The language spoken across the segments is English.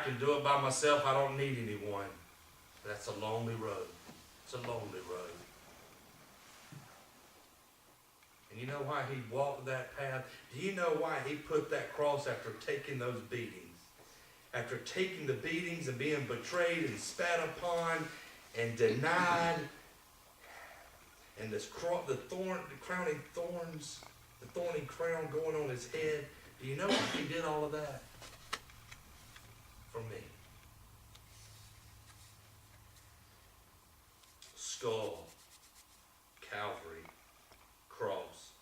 can do it by myself. I don't need anyone. That's a lonely road. It's a lonely road. And you know why he walked that path? Do you know why he put that cross after taking those beatings? After taking the beatings and being betrayed and spat upon and denied, and this the crowning thorns, the thorny crown going on his head. Do you know why he did all of that? For me. Skull, Calvary, cross,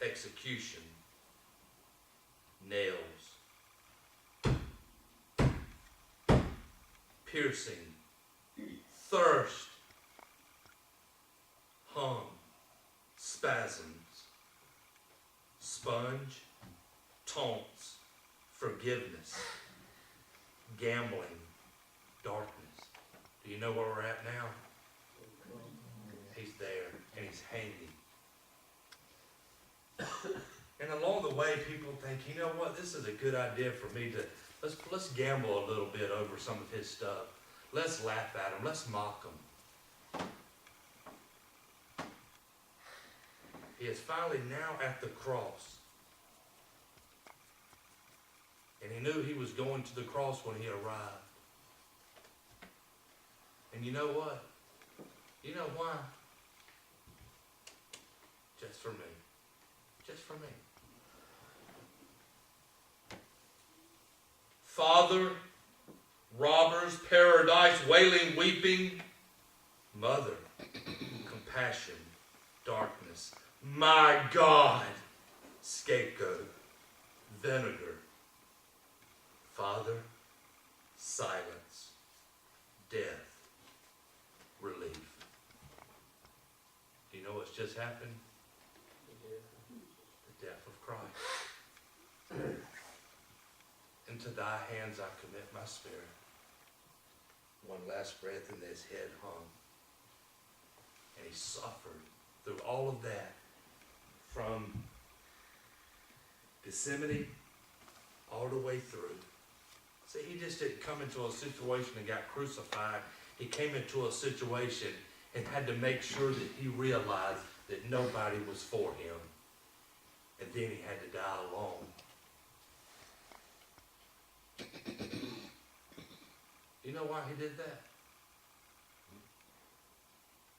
execution, nails, piercing, thirst, hung, spasms, sponge, taunts, forgiveness, gambling, darkness. Do you know where we're at now? He's there, and he's hanging. And along the way, people think, you know what, this is a good idea for me to, let's gamble a little bit over some of his stuff. Let's laugh at him. Let's mock him. He is finally now at the cross. And he knew he was going to the cross when he arrived. And you know what? You know why? Just for me. Just for me. Father, robbers, paradise, wailing, weeping, mother, compassion, darkness, my God, scapegoat, vinegar, Father, silence, death, relief. Do you know what's just happened? The death of Christ. Into thy hands I commit my spirit. One last breath and his head hung. And he suffered through all of that from Gethsemane all the way through. See, he just didn't come into a situation and got crucified. He came into a situation and had to make sure that he realized that nobody was for him. And then he had to die alone. You know why he did that?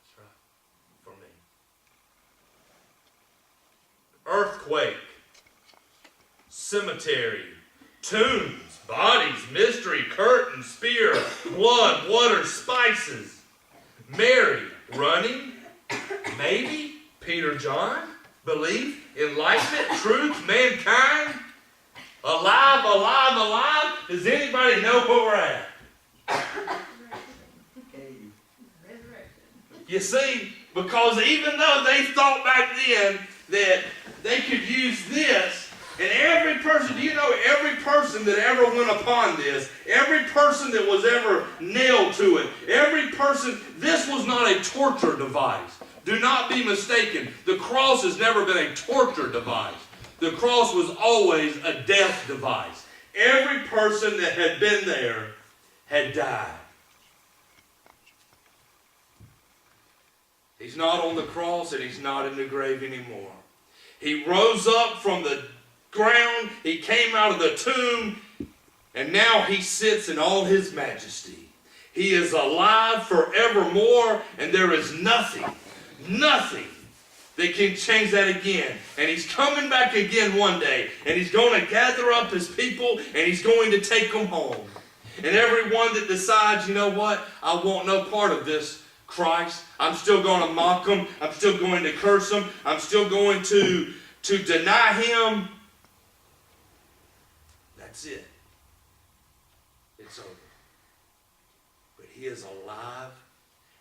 That's right. For me. Earthquake. Cemetery. Tombs. Bodies. Mystery. Curtain. Spear. Blood. Water. Spices. Mary. Running. Maybe. Peter, John. Belief. Enlightenment. Truth. Mankind. Alive, alive, alive. Does anybody know where we're at? You see, because even though they thought back then that they could use this, and every person, do you know every person that ever went upon this, every person that was ever nailed to it, every person, this was not a torture device. Do not be mistaken. The cross has never been a torture device. The cross was always a death device. Every person that had been there had died. He's not on the cross and he's not in the grave anymore. He rose up from the ground. He came out of the tomb. And now he sits in all his majesty. He is alive forevermore. And there is nothing that can change that again. And he's coming back again one day. And he's going to gather up his people. And he's going to take them home. And everyone that decides, you know what, I want no part of this Christ. I'm still going to mock him. I'm still going to curse him. I'm still going to deny him. That's it. It's over. But he is alive.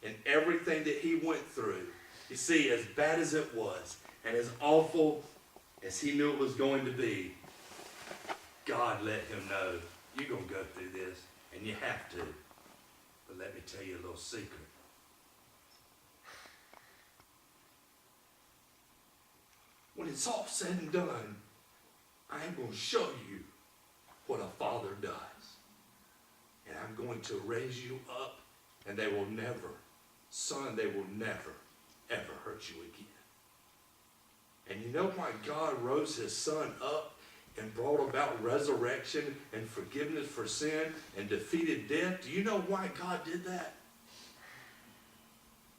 And everything that he went through, you see, as bad as it was, and as awful as he knew it was going to be, God let him know, you're going to go through this, and you have to. But let me tell you a little secret. When it's all said and done, I am going to show you what a father does. going to raise you up, and they will never, son, they will never, ever hurt you again. And you know why God rose his son up and brought about resurrection and forgiveness for sin and defeated death? Do you know why God did that?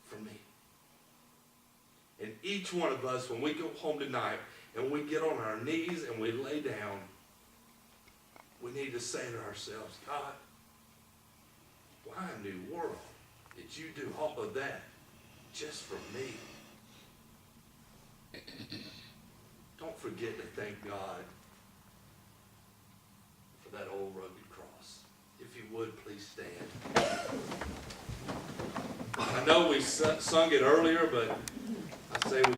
For me. And each one of us, when we go home tonight and we get on our knees and we lay down, we need to say to ourselves, God, why in the world did you do all of that just for me? Don't forget to thank God for that old rugged cross. If you would, please stand. I know we sung it earlier, but I say we